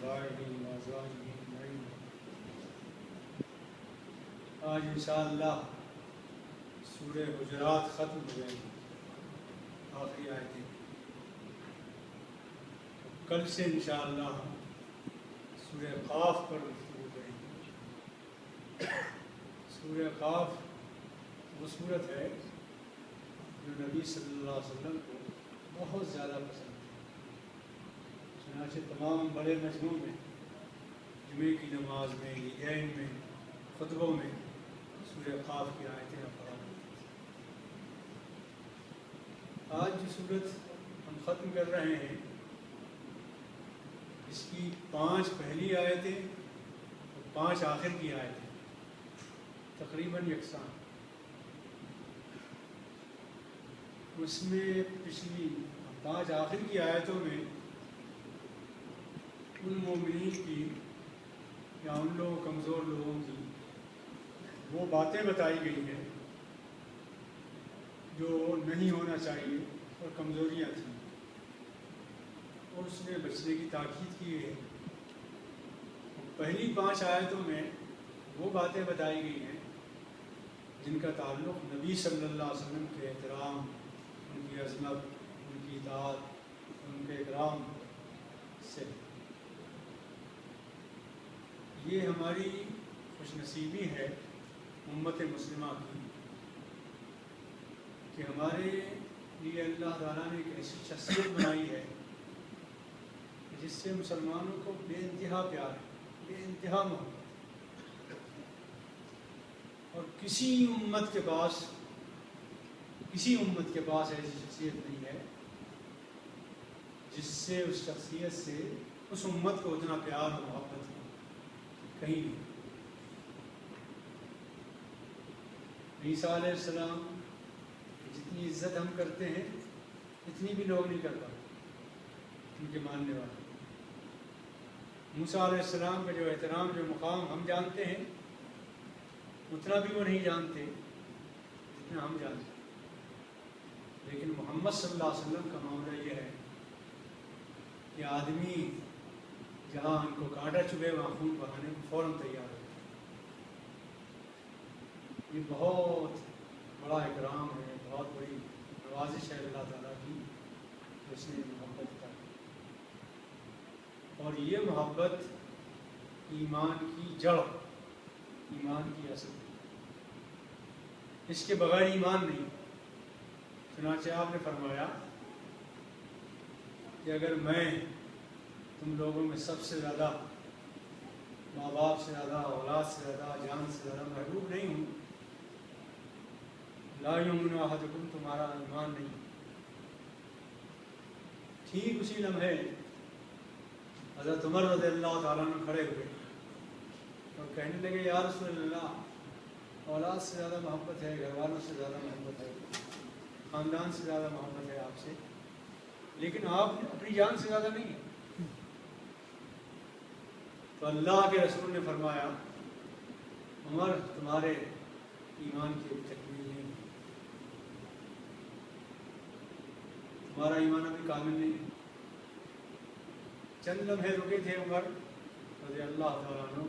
آبائه وأزواجه أجمعين. آج انشاءاللہ سورہ حجرات ختم ہو جائیں گی، آخری آیتیں۔ کل سے انشاءاللہ سورہ قاف پر گفتگو کریں گے۔ سورہ قاف وہ صورت ہے جو نبی صلی اللہ علیہ وسلم کو بہت زیادہ پسند ہے، چنانچہ تمام بڑے مجموع میں، جمعے کی نماز میں، عیدین میں، خطبوں میں سورہ قاف کی آیتیں پڑھا کرتے ہیں۔ آج جو صورت ہم ختم کر رہے ہیں، اس کی 5 پہلی آیتیں اور 5 آخر کی آیتیں تقریباً یکساں۔ اس میں پچھلی 5 آخر کی آیتوں میں ان مومنین کی یا ان لوگوں کمزور لوگوں کی وہ باتیں بتائی گئی ہیں جو نہیں ہونا چاہیے اور کمزوریاں تھیں، اور اس میں بچنے کی تاکید کی ہے۔ پہلی 5 آیتوں میں وہ باتیں بتائی گئی ہیں جن کا تعلق نبی صلی اللہ علیہ وسلم کے احترام، ان کی عظمت، ان کی اطاعت، ان کے اکرام سے۔ یہ ہماری خوش نصیبی ہے امت مسلمہ کی کہ ہمارے لیے اللہ تعالیٰ نے ایک ایسی شخصیت بنائی ہے جس سے مسلمانوں کو بے انتہا پیار ہے، بے انتہا محبت، اور کسی امت کے پاس ایسی شخصیت نہیں ہے جس سے اس شخصیت سے اس امت کو اتنا پیار اور محبت ہو، کہیں نہیں۔ عیسیٰ علیہ السلام جتنی عزت ہم کرتے ہیں اتنی بھی لوگ نہیں کر پاتے ان کے ماننے والے۔ موسیٰ علیہ السلام کا جو احترام، جو مقام ہم جانتے ہیں، اتنا بھی وہ نہیں جانتے جتنا ہم جانتے ہیں۔ لیکن محمد صلی اللہ علیہ وسلم کا معاملہ یہ ہے کہ آدمی جہاں ان کو کانٹا چبھے وہاں خون بہانے کو فوراً تیار ہو۔ یہ بہت بڑا اکرام ہے، بہت بڑی نوازش ہے اللہ تعالیٰ کی، جس نے محبت کا، اور یہ محبت ایمان کی جڑ، ایمان کی اصل، اس کے بغیر ایمان نہیں۔ چنانچہ آپ نے فرمایا کہ اگر میں تم لوگوں میں سب سے زیادہ، ماں باپ سے زیادہ، اولاد سے زیادہ، جان سے زیادہ محبوب نہیں ہوں، لا یؤمن احدکم، تمہارا ایمان نہیں۔ ٹھیک اسی لمحے حضرت عمر رضی اللہ تعالیٰ عنہ کھڑے ہوئے اور کہنے لگے، یا رسول اللہ، اولاد سے زیادہ محبت ہے، گھر والوں سے زیادہ محبت ہے، خاندان سے زیادہ محبت ہے آپ سے، لیکن آپ اپنی جان سے زیادہ نہیں ہیں۔ تو اللہ کے رسول نے فرمایا، عمر، تمہارے ایمان کی تکمیل نہیں، تمہارا ایمان ابھی کامل نہیں ہے۔ چند لمحے رکے تھے عمر رضی اللہ تعالیٰ عنہ،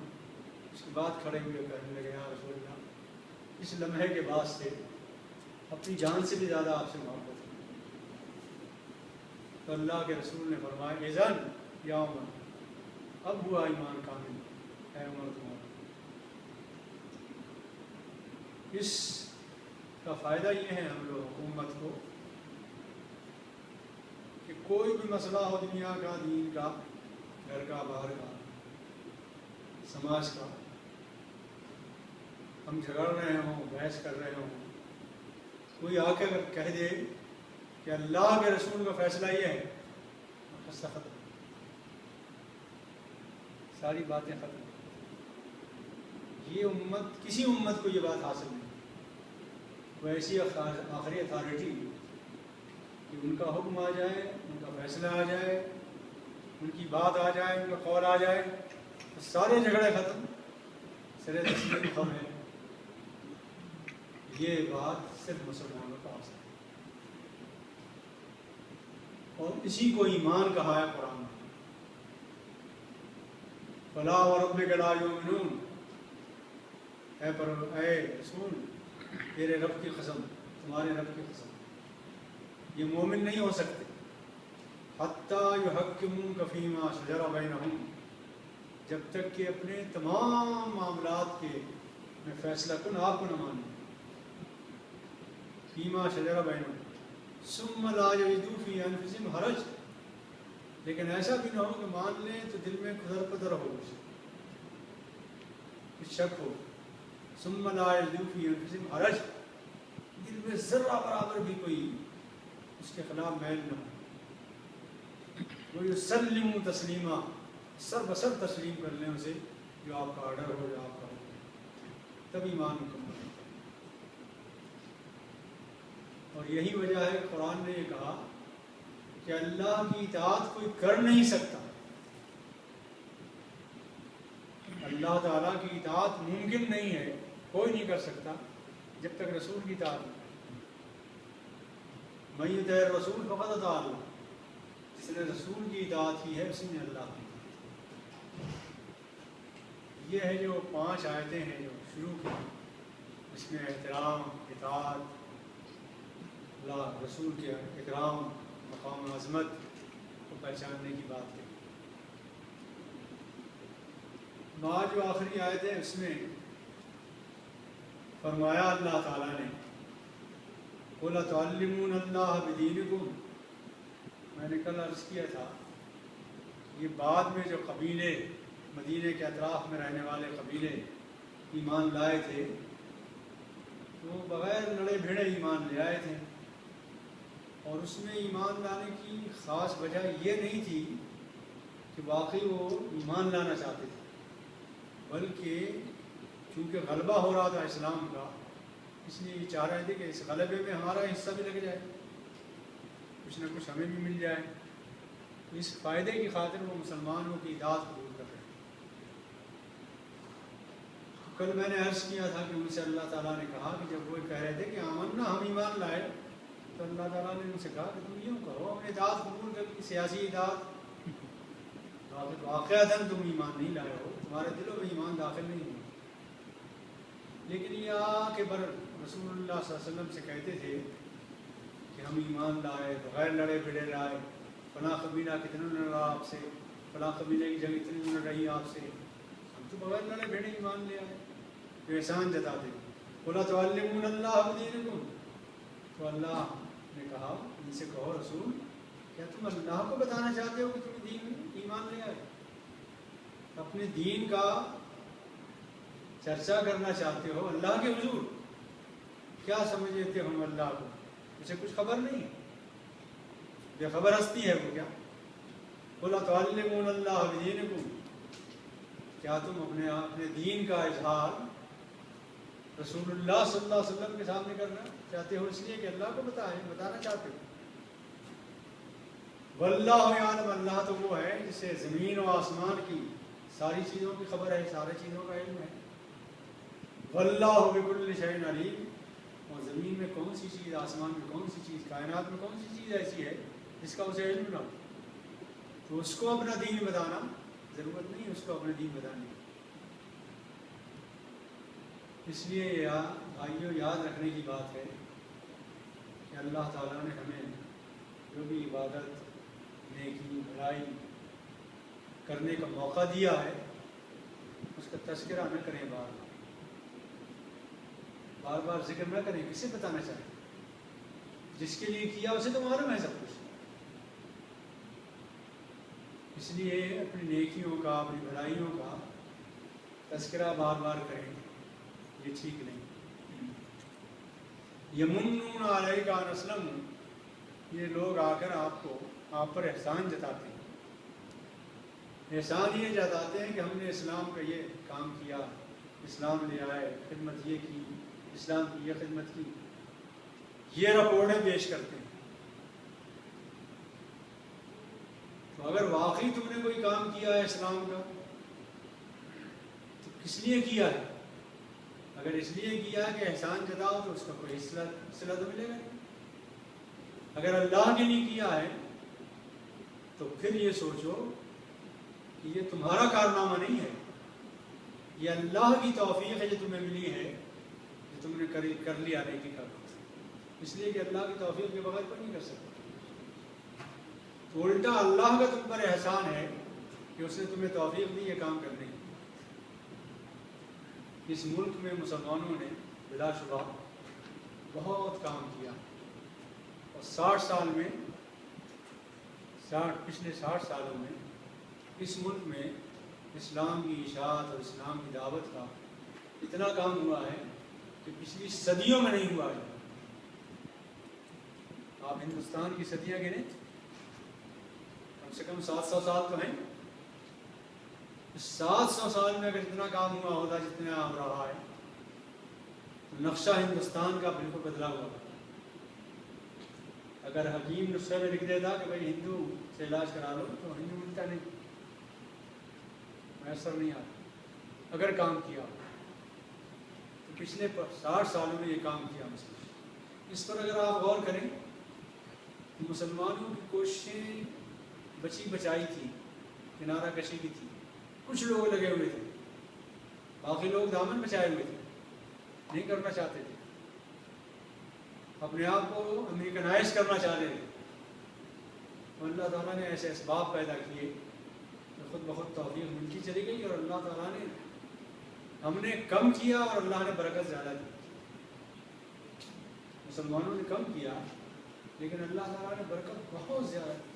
اس کے بعد کھڑے ہوئے کہنے لگے، یا رسول اللہ، اس لمحے کے بعد سے اپنی جان سے بھی زیادہ آپ سے محبت ہے۔ تو اللہ کے رسول نے فرمایا، اذن یا عمر، اب ہوا ایمان کامل، اے عمر تمہارا۔ اس کا فائدہ یہ ہے ہم لوگ امت کو کہ کوئی بھی مسئلہ ہو، دنیا کا، دین کا، گھر کا، باہر کا، سماج کا، ہم جھگڑ رہے ہوں، بحث کر رہے ہوں، کوئی آ کے کہہ دے کہ اللہ کے رسول کا فیصلہ یہ ہے، قصہ ختم، ساری باتیں ختم۔ یہ امت، کسی امت کو یہ بات حاصل نہیں، وہ ایسی آخری اتھارٹی کہ ان کا حکم آ جائے، ان کا فیصلہ آ جائے، ان کی بات آ جائے، ان کا قول آ جائے، تو سارے جھگڑے ختم، سرے تسلیم ختم ہے۔ یہ بات صرف مسلمانوں کا حاصل ہے، اور اسی کو ایمان کہا ہے قرآن میں۔ فلا وربک لا یؤمنون، اے رسول تیرے رب کی قسم، تمہارے رب کی قسم، یہ مومن نہیں ہو سکتے حتیٰ یحکموک فیما شجر بینہم، جب تک کہ اپنے تمام معاملات کے میں فیصلہ کن آپ کو نہ مانیں، فیما شجر بینہم ثم لا یجدوا فی انفسہم حرج، لیکن ایسا بھی نہ ہو کہ مان لیں تو دل میں کدر پدر ہو، کچھ شک ہو، ثم لا یجدوا فی انفسہم حرج، دل میں ذرہ برابر بھی کوئی اس کے خلاف میل نہ ہو، وَيُسَلِّمُوا تسلیما، سر بسر تسلیم کر لیں اسے، جو آپ کا آرڈر ہو، جو آپ کا حکم، تب ایمان مکمل ہوتا ہے۔ اور یہی وجہ ہے کہ قرآن نے یہ کہا کہ اللہ کی اطاعت کوئی کر نہیں سکتا، اللہ تعالیٰ کی اطاعت ممکن نہیں ہے، کوئی نہیں کر سکتا جب تک رسول کی اطاعت نہیں۔ مَن یُطِعِ الرَّسُولَ فَقَدْ اطاع اللَّهَ، جس نے رسول کی اطاعت کی ہے اسی نے اللہ کی اطاعت کی۔ یہ ہے جو 5 آیتیں ہیں جو شروع کی، اس میں احترام، اطاعت، اللہ رسول کے اکرام، مقام عظمت کو پہچاننے کی بات ہے۔ بعد جو آخری آیت ہے اس میں فرمایا اللہ تعالیٰ نے قُلْ أَتُعَلِّمُونَ اللَّهَ بِدِينِكُمْ، میں نے کل عرض کیا تھا یہ بعد میں جو قبیلے مدینے کے اطراف میں رہنے والے قبیلے ایمان لائے تھے وہ بغیر لڑے بھیڑے ایمان لے آئے تھے، اور اس میں ایمان لانے کی خاص وجہ یہ نہیں تھی کہ واقعی وہ ایمان لانا چاہتے تھے، بلکہ چونکہ غلبہ ہو رہا تھا اسلام کا، اس لیے یہ چاہ رہے تھے کہ اس غلبے میں ہمارا حصہ بھی لگ جائے، کچھ نہ کچھ ہمیں بھی مل جائے، تو اس فائدے کی خاطر وہ مسلمانوں کی اطاعت قبول کر رہے ہیں۔ کل میں نے عرض کیا تھا کہ ان سے اللہ تعالیٰ نے کہا کہ جب وہ کہہ رہے تھے کہ آمنا ہم ایمان لائے، تو اللہ تعالیٰ نے ان سے کہا کہ تم یوں کرو، اپنی اطاعت قبول کر کی، سیاسی اطاعت، واقعتاً تم ایمان نہیں لائے ہو، تمہارے دلوں میں ایمان داخل نہیں ہوا، لیکن یہ آ کے رسول اللہ صلی اللہ علیہ وسلم سے کہتے تھے کہ ہم ایمان لائے، بغیر لڑے بھیڑے لائے، فلاں قبیلہ کتنے نے لڑا آپ سے، فلاں قبیلے کی جنگ اتنی نے رہی آپ سے، ہم تو بغیر لڑے بھیڑے ایمان لے آئے، تو احسان جتاتے ہیں۔ قُلْ أَتُعَلِّمُونَ اللَّهَ بِدِينِكُمْ، تو اللہ نے کہا ان سے کہو رسول کیا تم اللہ کو بتانا چاہتے ہو کہ تم دین ایمان لے آئے، اپنے دین کا چرچا کرنا چاہتے ہو اللہ کے حضور، کیا سمجھتے ہو ہم اللہ کو، اسے کچھ خبر نہیں، بے خبر ہستی ہے وہ کیا؟ قُلْ أَتُعَلِّمُونَ اللَّهَ بِدِينِكُمْ، کیا تم اپنے دین کا اظہار رسول اللہ صلی اللہ علیہ وسلم کے سامنے کرنا چاہتے ہو، اس لیے کہ اللہ کو بتانا چاہتے ہو؟ واللہ یعلم، اللہ تو وہ ہے جسے زمین و آسمان کی ساری چیزوں کی خبر ہے، ساری چیزوں کا علم ہے۔ واللہ بکل شیء علیم، اور زمین میں کون سی چیز، آسمان میں کون سی چیز، کائنات میں کون سی چیز ایسی ہے جس کا اسے علم نہ ہو، تو اس کو اپنا دین بتانا ضرورت نہیں، اس کو اپنا دین بتانے کی۔ اس لیے بھائیوں یاد رکھنے کی بات ہے کہ اللہ تعالیٰ نے ہمیں جو بھی عبادت، نیکی، بھلائی کرنے کا موقع دیا ہے اس کا تذکرہ نہ کریں، بار بار ذکر نہ کریں، کسے بتانا چاہیں، جس کے لیے کیا اسے تو معلوم ہے سب کچھ، اس لیے اپنی نیکیوں کا، اپنی بھلائیوں کا تذکرہ بار بار کریں، یہ ٹھیک نہیں۔ یمنون علیک ان اسلموا، یہ لوگ آ کر آپ پر احسان جتاتے ہیں، احسان یہ جتاتے ہیں کہ ہم نے اسلام کا یہ کام کیا، اسلام لے آئے، خدمت یہ کی، اسلام کی یہ خدمت کی، یہ رپورٹیں پیش کرتے ہیں۔ تو اگر واقعی تم نے کوئی کام کیا ہے اسلام کا تو کس لیے کیا ہے؟ اگر اس لیے کیا کہ احسان جتاؤ تو اس کا کوئی صلہ تو ملے گا نہیں، اگر اللہ کے لیے کیا ہے تو پھر یہ سوچو کہ یہ تمہارا کارنامہ نہیں ہے، یہ اللہ کی توفیق ہے جو تمہیں ملی ہے، جو تم نے کر لیا نیکی کا کام، اس لیے کہ اللہ کی توفیق کے بغیر کوئی نہیں کر سکتا۔ تو الٹا اللہ کا تم پر احسان ہے کہ اس نے تمہیں توفیق دی یہ کام کرنے کی۔ اس ملک میں مسلمانوں نے بلا شبہ بہت کام کیا، اور 60 سال میں پچھلے 60 سالوں میں اس ملک میں اسلام کی اشاعت اور اسلام کی دعوت کا اتنا کام ہوا ہے کہ پچھلی صدیوں میں نہیں ہوا ہے۔ آپ ہندوستان کی صدیاں گنیں، کم سے کم 700 سال تو ہیں۔ 700 سال میں اگر اتنا کام ہوا ہوتا جتنا ہو رہا ہے تو نقشہ ہندوستان کا بالکل بدلا ہوا ہوتا۔ اگر حکیم نسخے میں لکھ دیتا کہ بھائی ہندو سے علاج کرا لو تو ہندو ملتا نہیں، میسر نہیں آتا۔ اگر کام کیا تو پچھلے 60 سالوں میں یہ کام کیا مسلم۔ اس پر اگر آپ غور کریں تو مسلمانوں کی کوششیں بچی بچائی تھی، کنارہ کشی کی تھی، کچھ لوگ لگے ہوئے تھے، باقی لوگ دامن بچائے ہوئے تھے، نہیں کرنا چاہتے تھے، اپنے آپ کو امریکنائز کرنا چاہ رہے تھے۔ اور اللہ تعالیٰ نے ایسے اسباب پیدا کیے کہ خود بخود توفیق ملتی چلی گئی، اور اللہ تعالیٰ نے ہم نے کم کیا اور اللہ نے برکت زیادہ دی۔ مسلمانوں نے کم کیا لیکن اللہ تعالیٰ نے برکت بہت زیادہ دی۔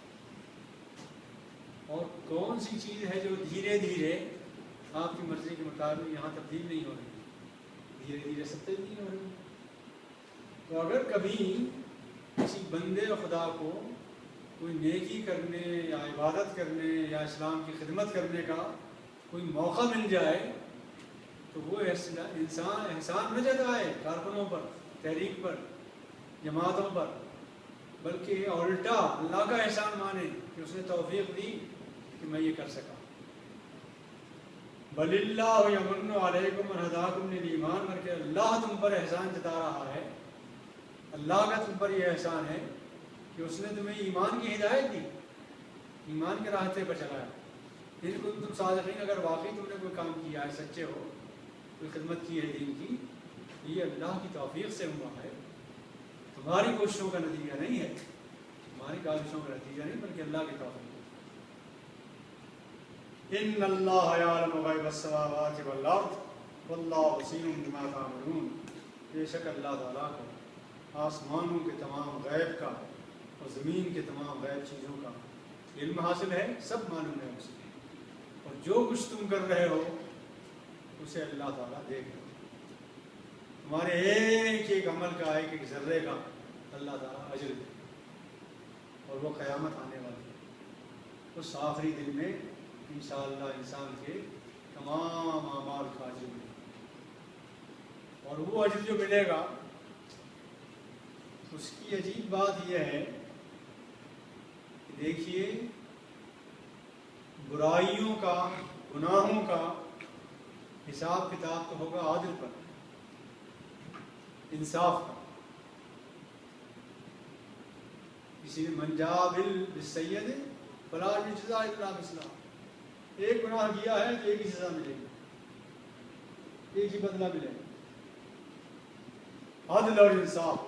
اور کون سی چیز ہے جو دھیرے دھیرے آپ کی مرضی کے مطابق یہاں تبدیل نہیں ہو رہی، دھیرے دھیرے سب تبدیل ہو رہی ہے۔ تو اگر کبھی کسی بندے خدا کو کوئی نیکی کرنے یا عبادت کرنے یا اسلام کی خدمت کرنے کا کوئی موقع مل جائے تو وہ انسان احسان نہ جتائے کارکنوں پر، تحریک پر، جماعتوں پر، بلکہ الٹا اللہ کا احسان مانے کہ اس نے توفیق دی کہ میں یہ کر سکا۔ بل اللہ یمن علیکم ان ہداکم للایمان، بلکہ اللہ تم پر احسان جتا رہا ہے، اللہ کا تم پر یہ احسان ہے کہ اس نے تمہیں ایمان کی ہدایت دی، ایمان کے راستے پر چلایا۔ ان کو تم صادقین، اگر واقعی تم نے کوئی کام کیا ہے، سچے ہو، کوئی خدمت کی ہے دین کی، یہ اللہ کی توفیق سے ہوا ہے، تمہاری کوششوں کا نتیجہ نہیں ہے، تمہاری کاوشوں کا نتیجہ نہیں، بلکہ اللہ کی توفیق۔ ان اللہ یعلم غیب السماوات والارض واللہ بصیر بما تعملون، بے شک اللہ تعالیٰ کو آسمانوں کے تمام غیب کا اور زمین کے تمام غیب چیزوں کا علم حاصل ہے، سب معلوم ہے اسے، اور جو کچھ تم کر رہے ہو اسے اللہ تعالیٰ دیکھ رہے ہو، تمہارے ایک ایک عمل کا، ایک ایک ذرے کا اللہ تعالیٰ اجر دے، اور وہ قیامت آنے والی ہے، اس آخری دن میں انشاءاللہ انسان کے تمام اعمال کا اجر ملے، اور وہ اجر جو ملے گا اس کی عجیب بات یہ ہے کہ دیکھیے برائیوں کا، گناہوں کا حساب کتاب تو ہوگا عادل پر، انصاف کا۔ کسی نے من جاء بالسیئۃ فلا یجزی الا مثلہا، ایک گناہ کیا ہے تو ایک ہی سزا ملے گی، ایک ہی بدلہ ملے گا، عدل اور انصاف۔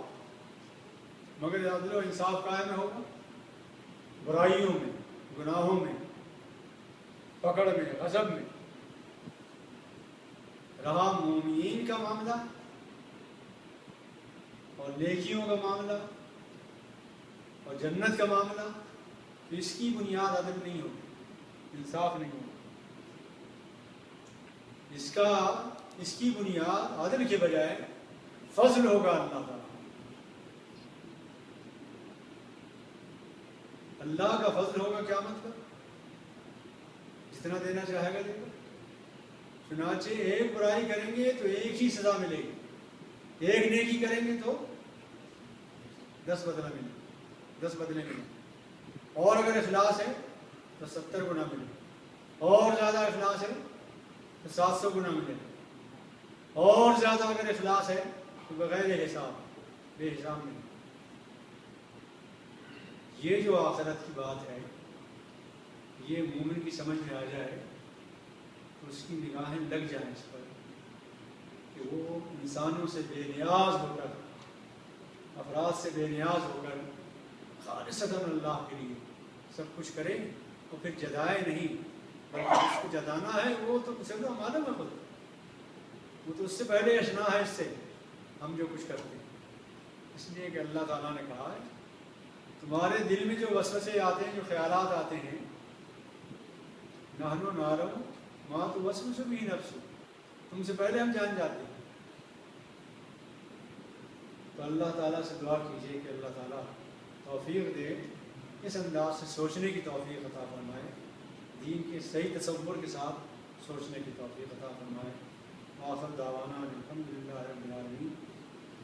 مگر عدل و انصاف قائم میں ہوگا برائیوں میں، گناہوں میں، پکڑ میں، غضب میں۔ رہا مومنین کا معاملہ اور نیکیوں کا معاملہ اور جنت کا معاملہ، تو اس کی بنیاد عدل نہیں ہوگی، انصاف نہیں ہوگا، اس کی بنیاد عدل کے بجائے فضل ہوگا اللہ تعالیٰ۔ اللہ کا فضل ہوگا قیامت پر، جتنا دینا چاہے گا دے گا۔ چنانچہ ایک برائی کریں گے تو ایک ہی سزا ملے گی، ایک نیکی کریں گے تو 10 بدلہ ملے، 10 بدلے ملیں، اور اگر اخلاص ہے تو 70 گنا ملے، اور زیادہ اخلاص ہے تو 700 گنا ملے، اور زیادہ اگر اخلاص ہے تو بغیر حساب، بے حساب ملے۔ یہ جو آخرت کی بات ہے یہ مومن کی سمجھ میں آ جائے تو اس کی نگاہیں لگ جائیں اس پر کہ وہ انسانوں سے بے نیاز ہو کر، افراد سے بے نیاز ہو کر خالصتاً اللہ کے لیے سب کچھ کرے اور پھر جدائے نہیں، بلکہ اس کو جدانا ہے وہ تو کچھ اللہ معلوم ہے خود، وہ تو اس سے پہلے اشنا ہے اس سے ہم جو کچھ کرتے ہیں۔ اس لیے کہ اللہ تعالیٰ نے کہا ہے تمہارے دل میں جو وسوسے آتے ہیں، جو خیالات آتے ہیں، نحن نعلم ما توسوس به نفسک، تم سے پہلے ہم جان جاتے ہیں۔ تو اللہ تعالیٰ سے دعا کیجیے کہ اللہ تعالیٰ توفیق دے، اس انداز سے سوچنے کی توفیق عطا فرمائے، دین کے صحیح تصور کے ساتھ سوچنے کی توفیق عطا فرمائے۔ آخر دعوانا الحمدللہ رب العالمین۔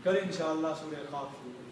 کل انشاءاللہ سورہ قاف شروع